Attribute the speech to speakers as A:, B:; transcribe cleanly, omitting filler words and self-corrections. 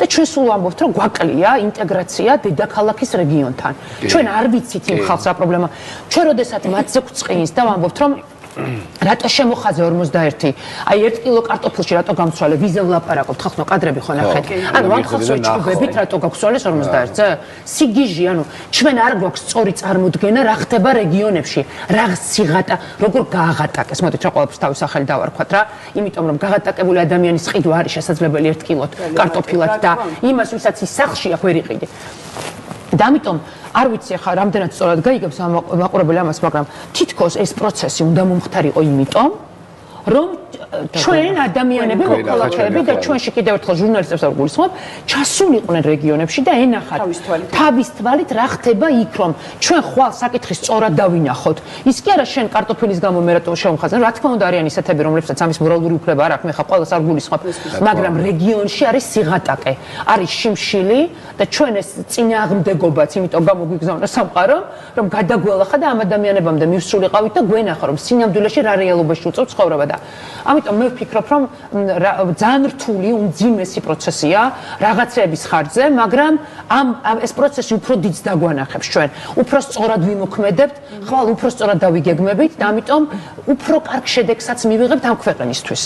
A: ჩვენ სულ ვამბობთ, რომ გვაკლია ინტეგრაცია დედაქალაქის რეგიონთან. ჩვენ არ ვიცით იმ ხალხს რა პრობლემა. ჩვენ როდესაც მათზე გვწყინს და ვამბობთ, რომ რატო შემოხაზე 51? აი 1 კილო კარტოფილში რატო გამცვალე? ვიზე ვლაპარაკობთ, ხახნო კადრები ხო ნახეთ. ანუ ამ ხალხს ვეჭუბებით რატო გაგვცვალეს 51-ზე? სიგიჟი, ანუ ჩვენ არ გვაქვს სწორი წარმოდგენა რა ხდება რეგიონებში, რა სიღატა, როგორ გააღატაკეს. მოდით რა ყველაფერს თავის სახელი დავარქვათ რა. იმიტომ რომ გააღატაკებული ადამიანის ყიდვა არის შესაძლებელი 1 კილოთ კარტოფილად და იმას ვისაც ის სახლში აქვს ვერ იყიდე. და ამიტომ არ ვიცი ახლა რამდენად სწორად გაიგებს მაყურებელი ამას, მაგრამ თითქოს ეს პროცესი უნდა მომხდარიყო იმიტომ, რომ ჩვენ ადამიანები მოქალაქეები და ჩვენში კიდევ ერთხელ ჟურნალისტებს არ გულისხმობ, ჩასულიყვნენ რეგიონებში და ენახათ თავის თვალით რა ხდება იქ, რომ ჩვენ ხვალ საკითხი სწორად დავინახოთ. ის კი არა შენ კარტოფილის გამო მე რატო შევმხაზენ, რა თქმა უნდა არიან ისეთები, რომლებსაც ამის მორალური უფლება არ აქვს, მე ხა ყველას არ გულისხმობ, მაგრამ რეგიონში არის სიღატაკე, არის შიმშილი და ჩვენ ეს წინააღმდეგობაც, იმიტომ გამოგვიგზავნა სამყარო, რომ გადაგველახა და ამ ადამიანებამდე მივსულიყავით და გვენახა, რომ სინამდვილეში რა რეალობაში უწევს ცხოვრება და ამიტომ მე ვფიქრობ, რომ ძალიან რთული, უმძიმესი პროცესია რაღაცეების ხარჯზე, მაგრამ ეს პროცესი უფრო დიდს დაგვანახებს ჩვენ. უფრო სწორად ვიმოქმედებთ, ხვალ უფრო სწორად დავიგეგმებით და ამიტომ უფრო კარგ შედეგსაც მივიღებთ ამ ქვეყნისთვის.